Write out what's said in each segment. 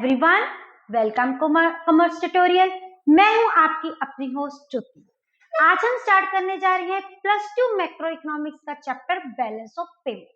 Everyone, welcome commerce tutorial. मैं हूं आपकी अपनी होस्ट ज्योति। आज हम स्टार्ट करने जा रहे हैं +2 मैक्रो इकोनॉमिक्स का चैप्टर बैलेंस ऑफ पेमेंट।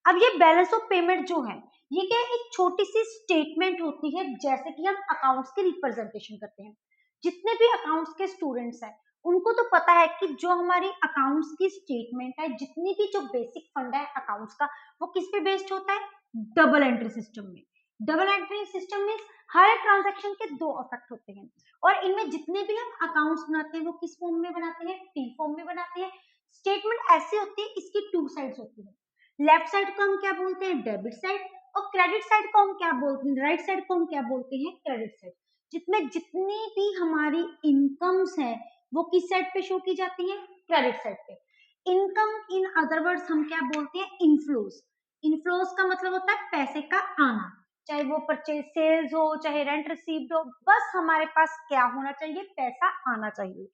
अब ये बैलेंस ऑफ पेमेंट जो है ये क्या है, एक छोटी सी स्टेटमेंट होती है। जैसे कि हम अकाउंट्स की रिप्रेजेंटेशन करते हैं, जितने भी अकाउंट्स के स्टूडेंट्स हैं उनको तो पता है कि जो हमारी अकाउंट्स की स्टेटमेंट है, जितनी भी जो बेसिक फंड है अकाउंट्स का, वो किस पे बेस्ड होता है? डबल एंट्री सिस्टम में। डबल एंट्री सिस्टम में हर ट्रांजैक्शन के दो इफेक्ट होते हैं और इनमें जितने भी हम अकाउंट्स बनाते हैं वो किस फॉर्म में बनाते हैं? टी फॉर्म में बनाते हैं। स्टेटमेंट ऐसी होती है, इसकी टू साइड्स होती है। लेफ्ट साइड को हम क्या बोलते हैं? Debit side. और क्रेडिट साइड को हम क्या बोलते हैं? राइट साइड को हम क्या बोलते हैं? Credit side. जितने जितनी भी हमारी इनकम्स है वो किस साइड पे शो की जाती है? क्रेडिट साइड पे। इनकम इन अदर वर्ड्स हम क्या बोलते हैं? इनफ्लोज। इनफ्लोज का मतलब होता है पैसे का आना, चाहे वो परचेज सेल्स हो, चाहे रेंट रिसीव्ड हो, बस हमारे पास क्या होना चाहिए? पैसा आना चाहिए।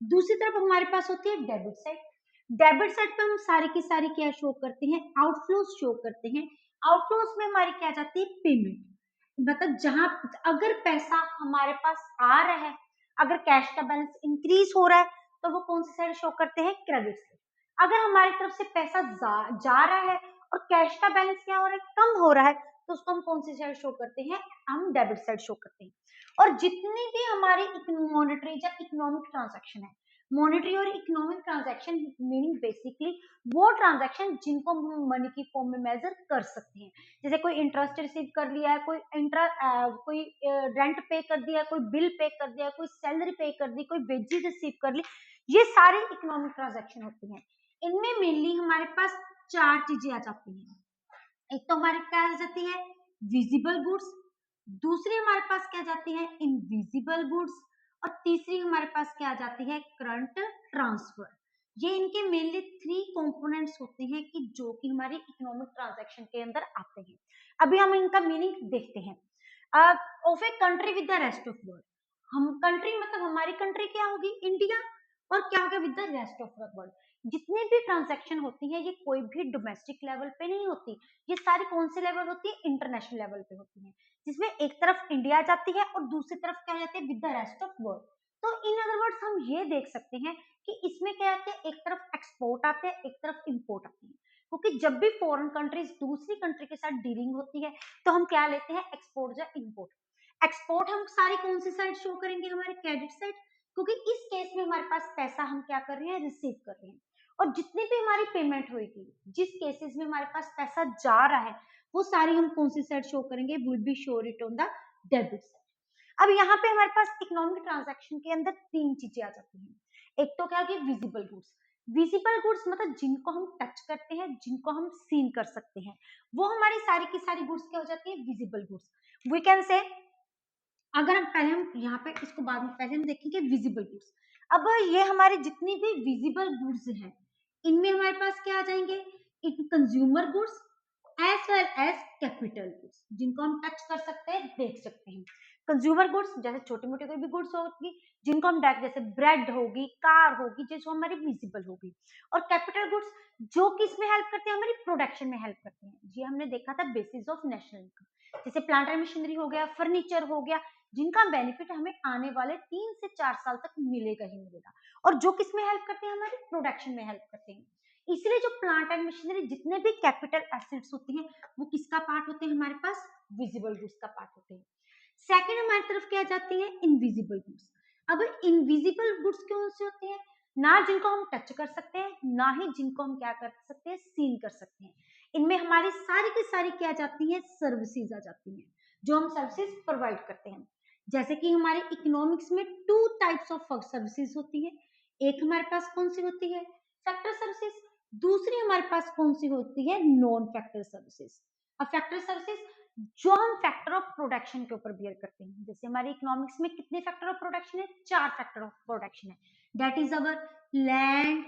दूसरी तरफ हमारे पास होती है डेबिट साइड। डेबिट साइड पे हम सारी की सारी क्या शो करते हैं? आउटफ्लोज शो करते हैं। आउटफ्लोज में हमारी क्या जाती है? पेमेंट। मतलब जहां अगर पैसा हमारे पास आ रहा है, अगर कैश का बैलेंस इंक्रीज हो रहा है तो वो कौन सी साइड शो करते हैं? Credit side. अगर हमारी तरफ से पैसा जा रहा है और कैश का बैलेंस क्या हो रहा है? कम हो रहा है, तो उसको हम कौन सी साइड शो करते हैं? हम डेबिट साइड शो करते हैं। और जितनी भी हमारी मॉनेटरी या इकोनॉमिक ट्रांजैक्शन है, मॉनेटरी और इकोनॉमिक ट्रांजैक्शन मीनिंग बेसिकली वो ट्रांजैक्शन जिनको हम मनी की फॉर्म में मेजर कर सकते हैं। जैसे कोई इंटरेस्ट रिसीव कर लिया है, कोई रेंट पे कर दिया, कोई बिल पे कर दिया, कोई सैलरी पे कर दी, कोई वेजेस रिसीव कर ली, ये सारे इकोनॉमिक ट्रांजैक्शन होती हैं। इनमें मेनली हमारे पास चार चीजें आ जाती हैं। एक तो हमारे क्या आ जाती है? Visible goods. दूसरी हमारे पास क्या जाती है? Invisible goods. और तीसरी हमारे पास क्या आ जाती है? Current transfer. ये इनके मेनली 3 कंपोनेंट्स होते हैं कि जो कि हमारी इकोनॉमिक ट्रांजैक्शन के अंदर आते हैं। अभी हम इनका मीनिंग देखते हैं। Of a country with the rest of world. हम कंट्री मतलब हमारी कंट्री क्या होगी? इंडिया। और क्या होगा? With the rest of the world. जितने भी ट्रांजैक्शन होती है ये कोई भी डोमेस्टिक लेवल पे नहीं होती, ये सारी कौन से लेवल होती है? इंटरनेशनल लेवल पे होती है, जिसमें एक तरफ इंडिया जाती है और दूसरी तरफ क्या जाती है? With the rest of world. तो इन अदर वर्ड्स हम ये देख सकते हैं कि इसमें क्या आते हैं? एक तरफ एक्सपोर्ट आते हैं, एक तरफ इंपोर्ट आते हैं। क्योंकि जब भी फॉरेन कंट्रीज दूसरी कंट्री के साथ डीलिंग होती है तो हम क्या लेते हैं? एक्सपोर्ट या इंपोर्ट। एक्सपोर्ट हम सारी कौन सी साइड शो करेंगे? हमारे क्रेडिट साइड। क्योंकि इस केस में हमारे पास पैसा हम क्या कर रहे हैं? रिसीव कर रहे हैं। और जितनी भी हमारी पेमेंट होगी, जिस केसेस में हमारे पास पैसा जा रहा है, वो सारी हम कौन सी साइड शो करेंगे? विल बी शोर it on the debit side. अब यहाँ पे हमारे पास इकोनॉमिक ट्रांजैक्शन के अंदर 3 चीजें आ जाती हैं। एक तो क्या होगी? Visible goods. विजिबल गुड्स मतलब जिनको हम टच करते हैं, जिनको हम सीन कर सकते हैं, वो हमारी सारी की सारी गुड्स क्या हो जाती है? Visible goods. We can say, अगर हम यहाँ पे इसको बाद में पहले हम देखेंगे विजिबल गुड्स। अब ये हमारे जितनी भी विजिबल गुड्स हैं इनमें हमारे पास क्या आ जाएंगे? Consumer goods as well as capital goods, जिनको हम टच कर सकते हैं, देख सकते हैं। कंज्यूमर गुड्स जैसे छोटी मोटी कोई भी गुड्स होगी जिनको हम डायरेक्ट, जैसे ब्रेड होगी, कार होगी, जैसे हमारी विजिबल होगी। और कैपिटल गुड्स जो किस में हेल्प करते हैं? हमारी प्रोडक्शन में हेल्प करते हैं। ये हमने देखा था बेसिस ऑफ नेशनल इनकम। जैसे प्लांट एंड मशीनरी हो गया, फर्नीचर हो गया, जिनका बेनिफिट हमें आने वाले 3 से 4 साल तक मिलेगा ही मिलेगा। और जो किस में हेल्प करते हैं? हमारी प्रोडक्शन में हेल्प करते हैं। इसलिए जो प्लांट एंड मशीनरी जितने भी कैपिटल एसेट्स होते हैं वो किसका पार्ट होते हैं? हमारे पास विजिबल गुड्स का पार्ट होते हैं। सेकंड हमारी तरफ क्या जाती है? Invisible goods. अब इनविजिबल गुड्स कौन से होते हैं? ना जिनको हम टच कर सकते हैं, ना ही जिनको हम क्या कर सकते हैं? सीन कर सकते हैं। इनमें हमारी सारी की सारी क्या जाती है? सर्विसेज आ जाती हैं, जो हम सर्विसेज प्रोवाइड करते हैं। जैसे कि हमारे इकोनॉमिक्स में 2 टाइप्स ऑफ सर्विसेज होती है। एक हमारे पास कौन सी होती है? Factor services. दूसरी हमारे पास कौन सी होती है? Non factor services. अब फैक्टर सर्विसेज जो हम फैक्टर ऑफ प्रोडक्शन के ऊपर बियर करते हैं। जैसे हमारे इकोनॉमिक्स में कितने फैक्टर ऑफ प्रोडक्शन है? 4 फैक्टर ऑफ प्रोडक्शन है। That is our land,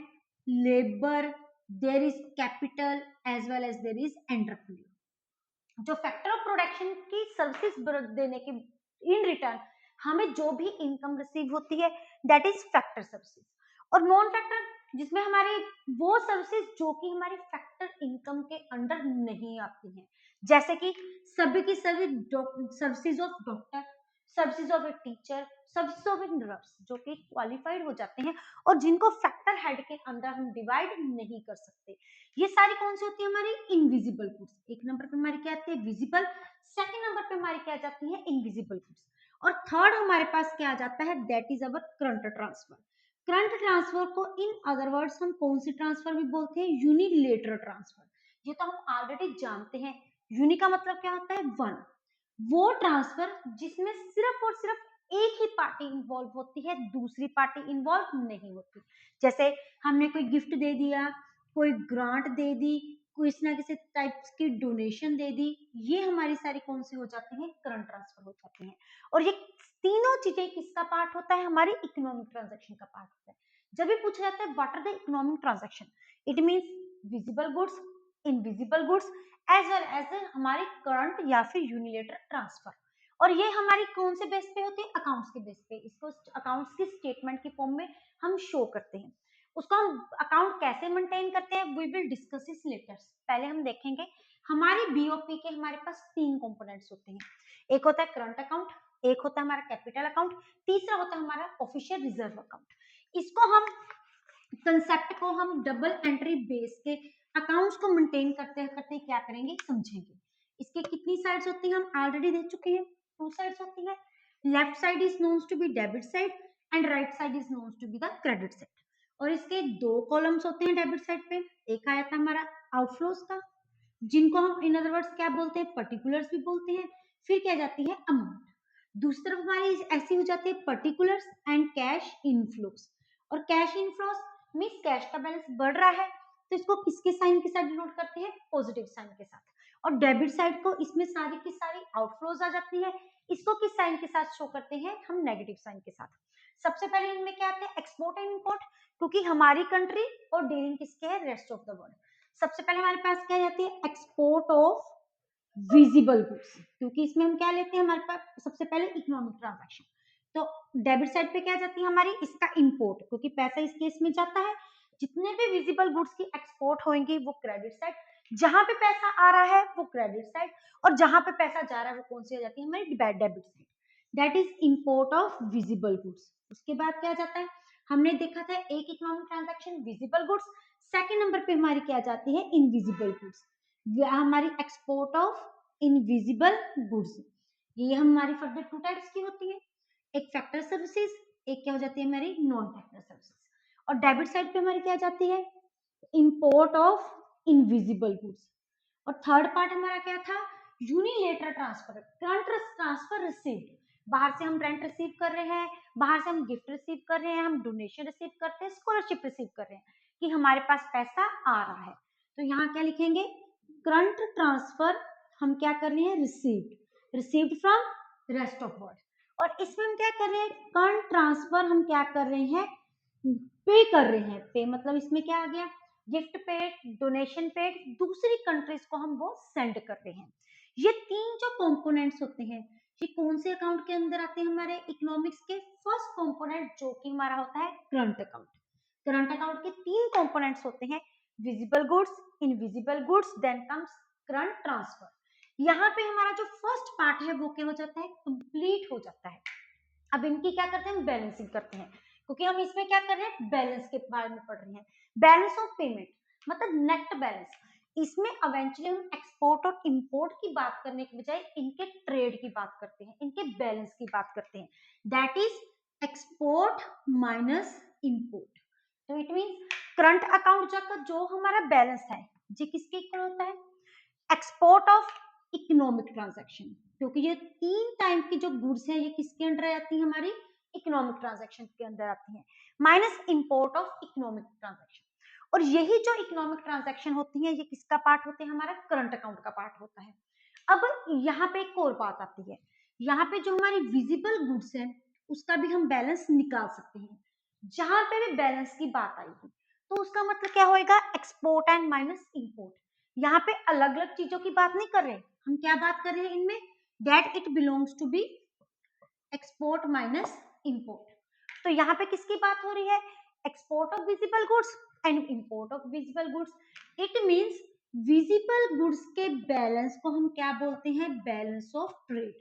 labour, there is capital as well as there is entrepreneur. जो फैक्टर ऑफ प्रोडक्शन की सर्विसेज देने के इन रिटर्न हमें जो भी इनकम रिसीव होती है दैट इज फैक्टर सर्विसेज। और नॉन फैक्टर जिसमें हमारे वो सर्विसेज जो कि हमारे फैक्टर इनकम के अंडर नहीं आती हैं, जैसे कि सभी की सभी services of doctor, services of a teacher, services of a nurse, जो कि क्वालिफाइड हो जाते हैं और जिनको फैक्टर हेड के अंदर हम डिवाइड नहीं कर सकते। ये सारी कौन सी होती है हमारी इनविजिबल गुड्स। एक नंबर पे हमारी क्या आती है विजिबल, सेकंड नंबर पे हमारी क्या जाती है इनविजिबल गुड्स, और थर्ड हमारे पास क्या आ जाता है that is our current transfer. Current transfer को इन अदर वर्ड्स हम कौन सी ट्रांसफर भी बोलते हैं यूनिलेटरल ट्रांसफर। ये तो हम ऑलरेडी जानते हैं। यूनि का मतलब क्या होता है वन, वो ट्रांसफर जिसमें सिर्फ और सिर्फ एक ही पार्टी इन्वॉल्व होती है, दूसरी पार्टी इन्वॉल्व नहीं होती। जैसे हमने कोई गिफ्ट दे दिया, कोई ग्रांट दे दी, किसी ना किसी टाइप की डोनेशन दे दी, ये हमारी सारी कौन सी हो जाती है करंट ट्रांसफर हो जाती हैं। और ये तीनों चीजें किसका पार्ट होता है हमारी इकोनॉमिक ट्रांजैक्शन का पार्ट होता है। जब भी पूछा जाता है what are the economic transaction, it means visible goods, invisible goods as well as हमारी करंट या फिर यूनिलेटरल ट्रांसफर। और ये हमारी कौन से बेस पे होती है अकाउंट्स के बेस पे, इसको अकाउंट्स की स्टेटमेंट की फॉर्म में हम शो करते हैं। उसको हम अकाउंट कैसे मेंटेन करते हैं वी विल डिस्कस इस लेटर। पहले हम देखेंगे हमारी बीओपी के हमारे पास तीन कंपोनेंट्स होते हैं। एक होता है करंट अकाउंट, एक होता है हमारा कैपिटल अकाउंट, तीसरा होता है हमारा ऑफिशियल रिजर्व अकाउंट। इसको हम कंसेप्ट को हम डबल एंट्री बेस के अकाउंट्स को मेंटेन करते करते क्या करेंगे समझेंगे। इसके कितनी साइड्स होती हैं हम ऑलरेडी देख चुके हैं, टू साइड्स होती है। Left side is known to be debit side and right side is known to be the credit side. और इसके दो कॉलम्स होते हैं डेबिट साइड पे, एक आया था हमारा आउटफ्लोज का, जिनको हम इन अदर वर्ड्स क्या बोलते हैं पर्टिकुलर्स भी बोलते हैं। फिर क्या जाती है अमाउंट, दूसरी तरफ हमारी ऐसी हो जाती है पर्टिकुलर्स एंड कैश इनफ्लोस। और कैश इनफ्लोस मीन्स कैश का बैलेंस बढ़ रहा है तो इसको किसके साइन के साथ डिनोट करते हैं पॉजिटिव साइन के साथ। और डेबिट साइड को इसमें सारी की सारी आउटफ्लोज आ जाती है, इसको किस साइन के साथ शो करते हैं हम नेगेटिव साइन के साथ। सबसे पहले इनमें क्या आते हैं एक्सपोर्ट एंड इंपोर्ट, क्योंकि हमारी कंट्री और डीलिंग किसके है रेस्ट ऑफ द वर्ल्ड। सबसे पहले हमारे पास क्या जाती है एक्सपोर्ट ऑफ विजिबल गुड्स, क्योंकि इसमें हम क्या लेते हैं हमारे पास सबसे पहले इकोनॉमिक ट्रांजैक्शन। तो डेबिट साइड पे क्या जाती है हमारी इसका इंपोर्ट, क्योंकि पैसा इस केस में जाता है। जितने भी विजिबल गुड्स की एक्सपोर्ट होंगी वो क्रेडिट साइड, जहां पे पैसा आ रहा है वो क्रेडिट साइड, और जहां पे पैसा जा रहा है वो कौन सी आ जाती है हमारी debit side, that is import of visible goods. उसके बाद क्या जाता है हमने देखा था एक economic transaction visible goods, second number पे हमारी क्या जाती है इनविजिबल गुड्स, हमारी एक्सपोर्ट ऑफ इनविजिबल गुड्स। ये हमारी फर्दर टू टाइप्स की होती है, एक फैक्टर सर्विसेज, एक क्या हो जाती है हमारी नॉन फैक्टर सर्विसेज। और डेबिट साइड पे हमारी क्या जाती है इंपोर्ट ऑफ इनविजिबल गुड्स। और थर्ड पार्ट हमारा क्या था unilateral transfer, current transfer received, बाहर से हम रेंट रिसीव कर रहे हैं, बाहर से हम गिफ्ट रिसीव कर रहे हैं, हम डोनेशन रिसीव करते हैं, स्कॉलरशिप रिसीव कर रहे हैं कि हमारे पास पैसा आ रहा है। तो यहाँ क्या लिखेंगे करंट ट्रांसफर हम क्या कर रहे हैं received, received from rest of world. और इसमें हम क्या कर रहे हैं करंट ट्रांसफर हम क्या कर रहे हैं पे कर रहे हैं। पे मतलब इसमें क्या आ गया गिफ्ट पेड, डोनेशन पेड, दूसरी कंट्रीज को हम वो सेंड कर रहे हैं। ये तीन जो कंपोनेंट्स होते हैं ये कौन से अकाउंट के अंदर आते हैं हमारे इकोनॉमिक्स के फर्स्ट कंपोनेंट जो कि हमारा होता है करंट अकाउंट। करंट अकाउंट के तीन कंपोनेंट्स होते हैं visible goods, invisible goods, then comes current transfer. यहाँ पे हमारा जो फर्स्ट पार्ट है वो क्या हो जाता है कंप्लीट हो जाता है। अब इनकी क्या करते हैं हम बैलेंसिंग करते हैं, क्योंकि हम इसमें क्या कर रहे हैं बैलेंस के बारे में पढ़ रहे हैं। बैलेंस ऑफ पेमेंट मतलब नेट बैलेंस, इसमें इवेंचुअली हम एक्सपोर्ट और इंपोर्ट की बात करने के बजाय इनके ट्रेड की बात करते हैं, इनके बैलेंस की बात करते हैं, that is export minus import. तो इट मींस करंट अकाउंट का जो हमारा बैलेंस है ये किसके इक्वल होता है एक्सपोर्ट ऑफ इकोनॉमिक ट्रांजैक्शन, क्योंकि ये तीन टाइप की जो गुड्स है ये किसके अंडर आती है हमारी इकोनॉमिक ट्रांजैक्शन के अंदर आती है, minus import of economic transaction. और यही जो इकोनॉमिक ट्रांजैक्शन होती है ये किसका पार्ट होते हैं हमारा करंट अकाउंट का पार्ट होता है। अब यहाँ पे एक और बात आती है, यहाँ पे जो हमारी विजिबल गुड्स है उसका भी हम बैलेंस निकाल सकते हैं। जहां पे भी बैलेंस की बात आएगी तो उसका मतलब क्या होएगा एक्सपोर्ट एंड माइनस इंपोर्ट। यहाँ पे अलग अलग चीजों की बात नहीं कर रहे, हम क्या बात कर रहे हैं इनमें that it belongs to be export minus import. तो यहाँ पे किसकी बात हो रही है export of visible goods and import of visible goods. It means visible goods के बैलेंस को हम क्या बोलते हैं? Balance of trade.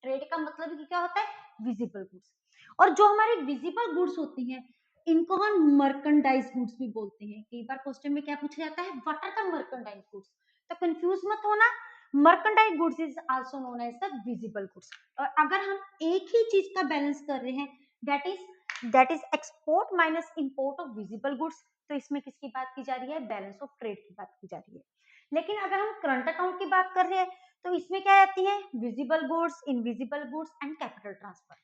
ट्रेड का मतलब कि क्या होता है? Visible goods. और जो हमारी विजिबल गुड्स होती हैं इनको हम मर्केंडाइज गुड्स भी बोलते हैं। कई बार क्वेश्चन में क्या पूछा जाता है? What are the merchandise goods? तो कंफ्यूज मत होना, merchandise goods is also known as the visible goods. और अगर हम एक ही चीज का बैलेंस कर रहे हैं that is export minus import of visible goods, तो इसमें किसकी बात की जा रही है? बैलेंस ऑफ ट्रेड की बात की जा रही है। लेकिन अगर हम करंट अकाउंट की बात कर रहे हैं तो इसमें क्या आती है? Visible goods, invisible goods and capital transfer.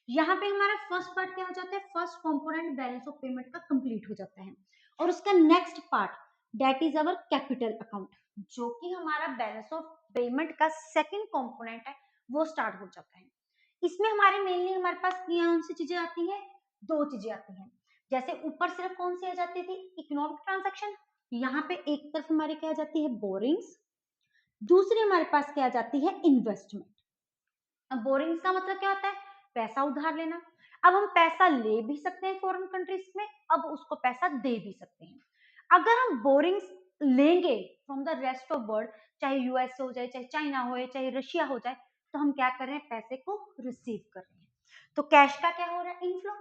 यहाँ पे हमारा फर्स्ट पार्ट क्या हो जाता है? First component balance of payment का कंप्लीट हो जाता है और उसका next part that is our capital account, जो कि हमारा बैलेंस ऑफ पेमेंट का सेकंड कंपोनेंट है, वो स्टार्ट हो जाता है। इसमें हमारे मेनली हमारे पास कौन सी चीजें आती हैं? दो चीजें आती हैं। जैसे ऊपर सिर्फ कौन सी आ जाती थी? Economic transaction. यहाँ पे एक तरफ हमारी क्या आ जाती है? बोरिंग्स। दूसरी हमारे पास क्या आ जाती है? इन्वेस्टमेंट। अब बोरिंग्स का मतलब क्या होता है? पैसा उधार लेना। अब हम पैसा ले भी सकते हैं फॉरेन कंट्रीज में, अब उसको पैसा दे भी सकते हैं। अगर हम बोरिंग्स लेंगे from the rest of world, चाहे यूएस हो जाए, चाहे चाइना हो, चाहे रशिया हो जाए, तो हम क्या कर रहे हैं? पैसे को रिसीव कर रहे हैं। तो कैश का क्या हो रहा है? इनफ्लो।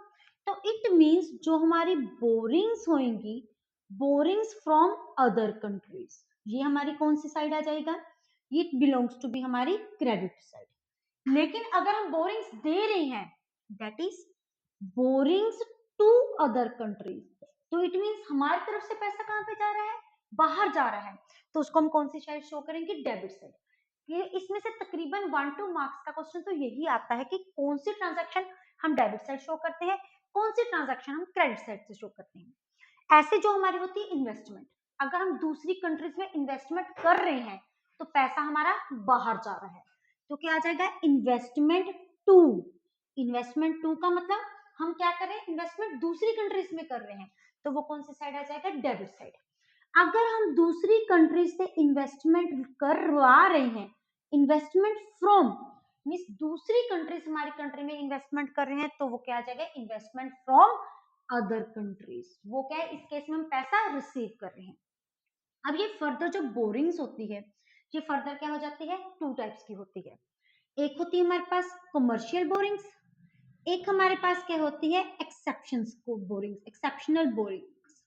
तो इट मींस जो हमारी बोरिंग्स होंगी, बोरिंग्स फ्रॉम अदर कंट्रीज, ये हमारी कौन सी साइड आ जाएगा? इट बिलोंग्स टू बी हमारी क्रेडिट साइड। लेकिन अगर हम बोरिंग्स दे रहे हैं that is borrowings to other countries, तो इट मींस हमारी तरफ से पैसा कहां पे जा रहा है? बाहर जा रहा है। तो उसको हम कौन सी साइड शो करेंगे? Debit side. ये इसमें से तकरीबन 1-2 मार्क्स का क्वेश्चन तो यही आता है कि कौन सी ट्रांजैक्शन हम डेबिट साइड शो करते हैं, कौन सी ट्रांजैक्शन हम क्रेडिट साइड से शो करते हैं। ऐसे जो हमारी होती है इन्वेस्टमेंट, अगर हम दूसरी कंट्रीज में इन्वेस्टमेंट कर रहे हैं तो पैसा हमारा बाहर जा रहा है, तो क्या आ जाएगा? Investment to. इन्वेस्टमेंट टू का मतलब हम क्या कर रहे हैं? इन्वेस्टमेंट दूसरी कंट्रीज में कर रहे हैं, तो वो कौन सी साइड आ जाएगा? Debit side. अगर हम दूसरी कंट्रीज से इन्वेस्टमेंट करवा रहे हैं, इन्वेस्टमेंट फ्रॉम मींस दूसरी कंट्रीज हमारी कंट्री में इन्वेस्टमेंट कर रहे हैं, तो वो क्या आ जाएगा? Investment from other countries. वो क्या है? इस केस में हम पैसा रिसीव कर रहे हैं। अब ये फर्दर जो बोरिंग्स होती है, ये फर्दर क्या हो जाती है? टू टाइप्स की होती है। एक होती है हमारे पास कमर्शियल बोरिंग्स, एक हमारे पास क्या होती है? एक्सेप्शंस को borings, exceptional borings.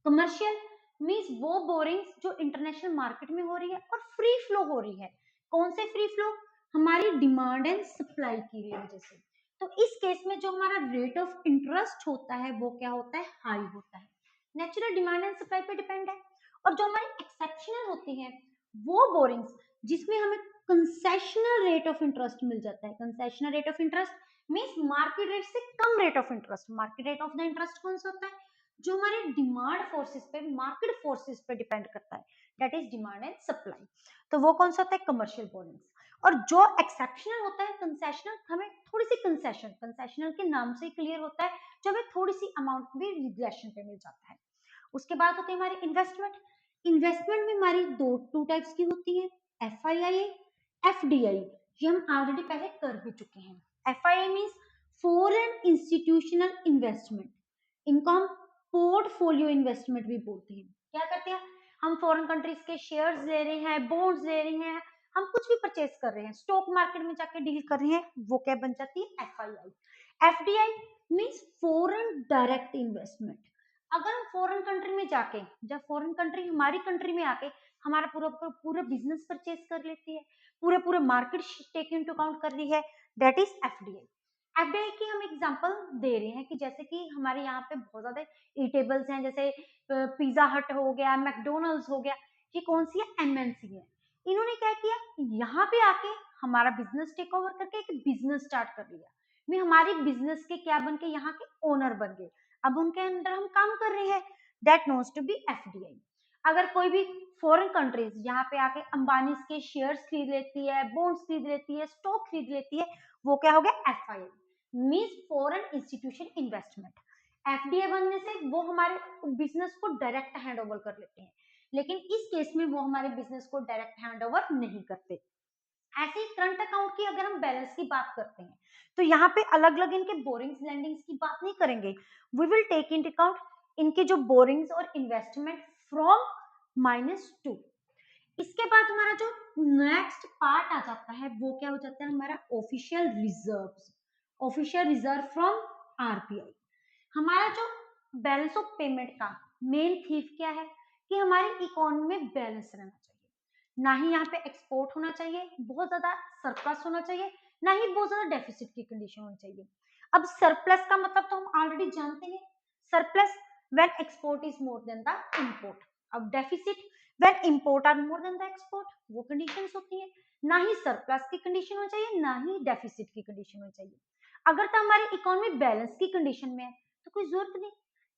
Commercial means वो बोरिंग्स जो इंटरनेशनल मार्केट में हो रही है और फ्री फ्लो हो रही है। कौन से फ्री फ्लो? हमारी डिमांड एंड सप्लाई की वजह से। तो इस केस में जो हमारा रेट ऑफ इंटरेस्ट होता है वो क्या होता है? हाई होता है। नेचुरल डिमांड एंड सप्लाई पे डिपेंड है। और जो हमारी एक्सेप्शनल होती है वो बोरिंग्स जिसमें हमें कंसेशनल रेट ऑफ इंटरेस्ट मिल जाता है। Concessional rate of interest means market rate से कम rate of interest. Market rate of the interest कौन सा होता है? जो हमारे डिमांड फोर्सेस पे, मार्केट फोर्सेस पे डिपेंड करता है, that is demand and supply. तो वो कौन सा होता है? Commercial borrowings. और जो एक्सेप्शनल होता है कंसेशनल, हमें थोड़ी सी कंसेशन, कंसेशनल के नाम से ही क्लियर होता है, जो हमें थोड़ी सी अमाउंट भी रिग्रेशन पे मिल जाता है। उसके बाद होती है हमारी इन्वेस्टमेंट। इन्वेस्टमेंट में हमारी टू टाइप्स की होती है, FII, FDI। ये हम ऑलरेडी पहले कर भी चुके हैं। FII means foreign institutional investment, इनको हम पोर्टफोलियो इन्वेस्टमेंट भी बोलते हैं। क्या करते हैं? हम फॉरेन कंट्रीज के शेयर्स ले रहे हैं, बॉन्ड्स ले रहे हैं, हम कुछ भी परचेज कर रहे हैं, स्टॉक मार्केट में जाके डील कर रहे हैं, वो क्या बन जाती है? FII। FDI means foreign direct investment. अगर हम फॉरेन कंट्री में जाके, जब फॉरेन कंट्री हमारी कंट्री में आके हमारा पूरा पूरा बिजनेस परचेज कर लेती है, पूरे पूरे मार्केट टेक इनटू अकाउंट कर रही है, दैट इज FDI। FDI की हम एग्जांपल दे रहे हैं कि जैसे कि हमारे यहाँ पे बहुत ज्यादा ईटेबल्स हैं, जैसे पिज्जा हट हो गया, मैकडोनल्ड्स हो गया, ये कौन सी है? MNC है। इन्होंने क्या किया? यहाँ पे आके हमारा बिजनेस टेक ओवर करके एक बिजनेस स्टार्ट कर लिया। मैं हमारी बिजनेस के क्या बन के यहाँ के ओनर बन गए, अब उनके अंदर हम काम कर रहे हैं, that knows to be FDI। अगर कोई भी फॉरेन कंट्रीज यहाँ पे आके अंबानी के शेयर्स खरीद लेती है, बॉन्ड्स खरीद लेती है, स्टॉक खरीद लेती है, वो क्या हो गया? FII means foreign institution investment. FDI बनने से वो हमारे बिजनेस को डायरेक्ट हैंड ओवर कर लेते हैं, लेकिन इस केस में वो हमारे बिजनेस को डायरेक्ट हैंड ओवर नहीं करते। ऐसे ही करंट अकाउंट की अगर हम बैलेंस की बात करते हैं तो यहाँ पे अलग अलग इनके बोरिंग्स लैंडिंग्स की बात नहीं करेंगे, we will take in account इनके जो बोरिंग्स और इन्वेस्टमेंट फ्रॉम -2। इसके बाद हमारा जो नेक्स्ट पार्ट आ जाता है वो क्या हो जाता है, हमारा official reserves, official reserve from RBI. हमारा जो बैलेंस ऑफ पेमेंट का मेन थीम क्या है कि हमारी इकोनॉमी में बैलेंस रहना चाहिए, ना ही यहाँ पे एक्सपोर्ट होना चाहिए, बहुत ज्यादा सरप्लस होना चाहिए, ना ही बहुत ज्यादा डेफिसिट की कंडीशन होनी चाहिए। अब सरप्लस का मतलब तो हम ऑलरेडी जानते हैं, surplus when export is more than the import. अब deficit when import are more than the export, वो कंडीशंस होती है। ना ही सरप्लस की कंडीशन होनी चाहिए, ना ही डेफिसिट की कंडीशन होनी चाहिए। अगर तो हमारी इकोनॉमी बैलेंस की कंडीशन में है तो कोई जरूरत नहीं।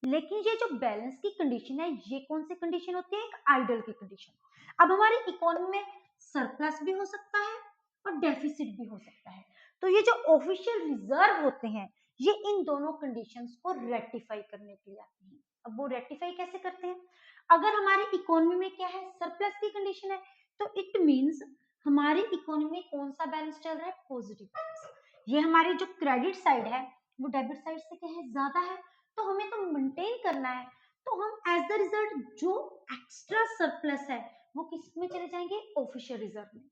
लेकिन ये जो बैलेंस की कंडीशन है, ये कौन सी कंडीशन होती है, एक आइडल की कंडीशन। अब हमारी इकोनॉमी में सरप्लस भी हो सकता है और डेफिसिट भी हो सकता है, तो ये जो ऑफिशियल रिजर्व होते हैं ये इन दोनों कंडीशंस को रेक्टिफाई करने के लिए आते हैं। अब वो रेक्टिफाई कैसे करते हैं, अगर हमारी इकोनॉमी में क्या है, सरप्लस की कंडीशन है, तो इट मींस हमारी इकोनॉमी में कौन सा बैलेंस चल रहा है, पॉजिटिव बैलेंस। ये हमारी जो क्रेडिट साइड है वो डेबिट साइड से क्या है, ज्यादा है, तो हमें तो मेंटेन करना है। तो हम एज द रिजल्ट जो एक्स्ट्रा सरप्लस है वो किस में चले जाएंगे, ऑफिशियल रिजर्व में,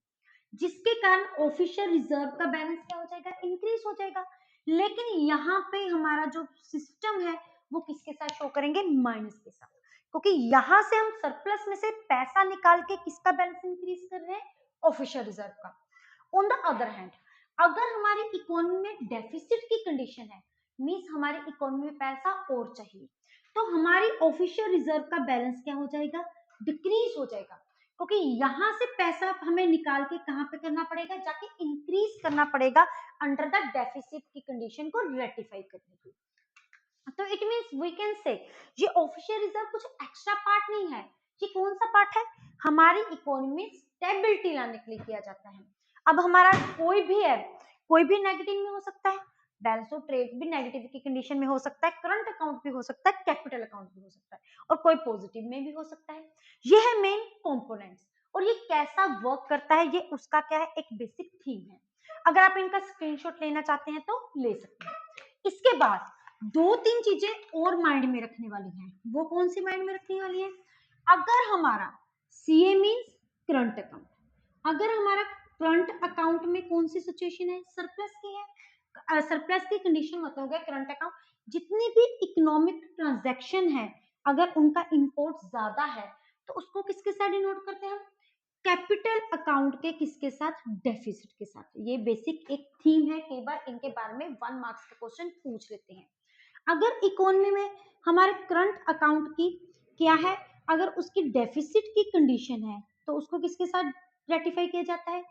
जिसके कारण ऑफिशियल रिजर्व का बैलेंस क्या हो जाएगा, इंक्रीज हो जाएगा। लेकिन यहाँ पे हमारा जो सिस्टम है वो किसके साथ शो करेंगे, माइनस के साथ, क्योंकि यहाँ से हम सरप्लस में से पैसा निकाल के किसका बैलेंस इंक्रीज कर रहे हैं, ऑफिशियल रिजर्व का। ऑन द अदर हैंड अगर हमारी इकोनॉमी में डेफिसिट की कंडीशन है, मींस हमारी इकोनॉमी में पैसा और चाहिए, तो हमारी ऑफिशियल रिजर्व का बैलेंस क्या हो जाएगा, डिक्रीज हो जाएगा, क्योंकि यहाँ से पैसा हमें निकाल के कहाँ पे करना पड़ेगा, जाके इंक्रीज करना पड़ेगा अंडर द डेफिसिट की कंडीशन को रेटिफाई करने के लिए। तो it means we can say ये ऑफिशियल रिजर्व कुछ एक्स्ट्रा पार्ट नहीं है, ये कौन सा पार्ट है, हमारी इकोनॉमी में स्टेबिलिटी लाने के लिए किया जाता है। अब हमारा कोई भी है, कोई भी नेगेटिव में हो सकता है, बैलेंस ऑफ ट्रेड भी नेगेटिव की कंडीशन में हो सकता है, करंट अकाउंट भी हो सकता है, कैपिटल अकाउंट भी हो सकता है, और कोई पॉजिटिव में भी हो सकता है। ये है मेन कंपोनेंट्स, और ये कैसा वर्क करता है ये उसका क्या है, एक बेसिक थीम है। अगर आप इनका स्क्रीनशॉट लेना चाहते हैं तो ले सकते हैं। इसके बाद दो तीन चीजें और माइंड में रखने वाली हैं, वो कौन सी माइंड में रखने वाली है, अगर हमारा सीए मींस करंट अकाउंट, अगर हमारा करंट अकाउंट में कौन सी सिचुएशन है, सरप्लस की है, सरप्लस की कंडीशन मतलब हो गया करंट अकाउंट, जितनी भी इकोनॉमिक ट्रांजैक्शन है अगर उनका इंपोर्ट ज्यादा है तो उसको किसके साथ डिनोट करते हैं हम, कैपिटल अकाउंट के किसके साथ, डेफिसिट के साथ। ये बेसिक एक थीम है, कई बार इनके बारे में 1 मार्क्स के क्वेश्चन पूछ लेते हैं। अगर इकोनॉमी में हमारे करंट अकाउंट की क्या है, अगर उसकी डेफिसिट की कंडीशन है तो उसको किसके साथ रेटिफाई किया जाता है,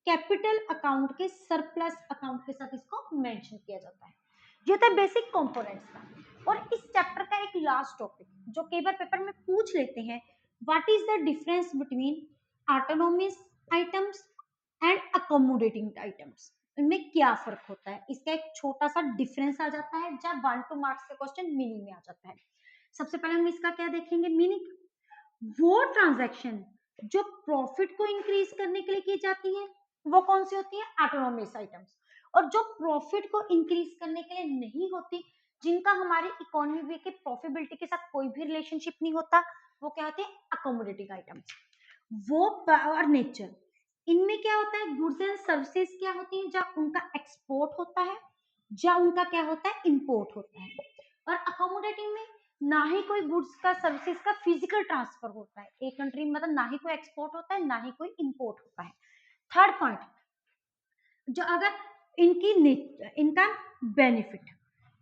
कैपिटल अकाउंट के सरप्लस अकाउंट के साथ इसको मेंशन किया जाता है। ये था बेसिक कंपोनेंट्स का। और इस चैप्टर का एक लास्ट टॉपिक जो कई बार पेपर में पूछ लेते हैं, what is the difference between autonomous items and accommodating items, इनमें क्या फर्क होता है, इसका एक छोटा सा डिफरेंस आ जाता है जब 1-2 मार्क्स के क्वेश्चन मीनिंग में आ जाता है। सबसे पहले हम इसका क्या देखेंगे, मीनिंग, वो ट्रांजैक्शन जो प्रॉफिट को इंक्रीज करने के लिए की जाती है वो कौन सी होती है, ऑटोनोमस आइटम्स, और जो प्रॉफिट को इंक्रीज करने के लिए नहीं होती, जिनका हमारी इकोनॉमी के प्रॉफिटेबिलिटी के साथ कोई भी रिलेशनशिप नहीं होता, वो क्या होते हैं, अकोमोडेटिंग आइटम्स। वो और नेचर, इनमें क्या होता है, गुड्स एंड सर्विसेज क्या होती है, जहाँ उनका एक्सपोर्ट होता है, जहाँ उनका क्या होता है, इंपोर्ट होता है। और अकोमोडेटिंग में ना ही कोई गुड्स का सर्विसेज का फिजिकल ट्रांसफर होता है एक कंट्री में, मतलब ना ही कोई एक्सपोर्ट होता है ना ही कोई इंपोर्ट होता है। थर्ड पॉइंट, जो अगर इनका बेनिफिट,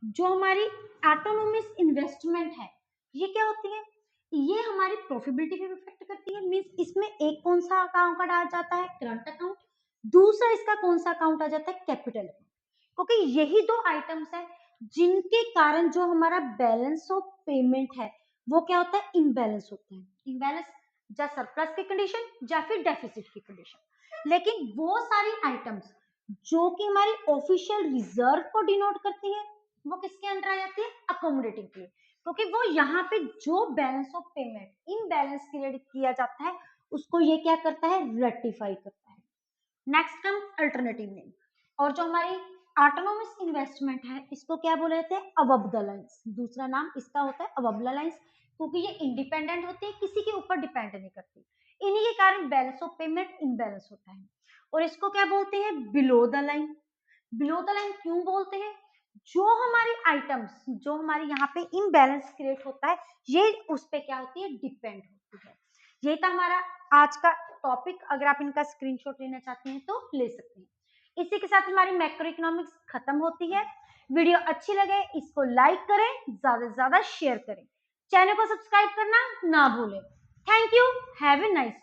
जो हमारी ऑटोनोमस इन्वेस्टमेंट है ये क्या होती है, ये हमारी प्रॉफिटेबिलिटी पे इफेक्ट करती है। मींस इसमें एक कौन सा अकाउंट आ जाता है, करंट अकाउंट, दूसरा इसका कौन सा अकाउंट आ जाता है, कैपिटल अकाउंट, क्योंकि यही दो आइटम्स है जिनके कारण जो हमारा बैलेंस ऑफ पेमेंट है वो क्या होता है, इम्बैलेंस होता है। इम्बैलेंस या सरप्लस की कंडीशन या फिर डेफिसिट की कंडीशन। लेकिन वो सारी आइटम्स जो कि हमारी ऑफिशियल रिजर्व को डिनोट करती है वो किसके अंदर आ जाती है, अकोमोडेटिंग के, क्योंकि वो यहाँ पे जो balance of payment imbalance create किया जाता है उसको ये क्या करता है, रेक्टिफाई करता है। नेक्स्ट कम अल्टरनेटिव नेम, और जो हमारी ऑटोनोमस इन्वेस्टमेंट है इसको क्या बोले जाते हैं, अबव द लाइंस, दूसरा नाम इसका होता है अबव द लाइंस, क्योंकि ये इंडिपेंडेंट होती है, किसी के ऊपर डिपेंड नहीं करती। इन्हीं के कारण बैलेंस ऑफ पेमेंट इम्बैलेंस होता है। और इसको क्या बोलते हैं? Below the line. Below the line क्यों बोलते हैं? जो हमारी आइटम्स, जो हमारी यहाँ पे इम्बैलेंस क्रिएट होता है, ये उस पे क्या होती है? डिपेंड होती है। ये था हमारा आज का टॉपिक। अगर आप इनका स्क्रीनशॉट लेना चाहते हैं तो ले सकते हैं। इसी के साथ हमारी मैक्रो इकोनॉमिक्स खत्म होती है। वीडियो अच्छी लगे इसको लाइक करें, ज्यादा से ज्यादा शेयर करें, चैनल को सब्सक्राइब करना ना भूलें। Thank you, have a nice day.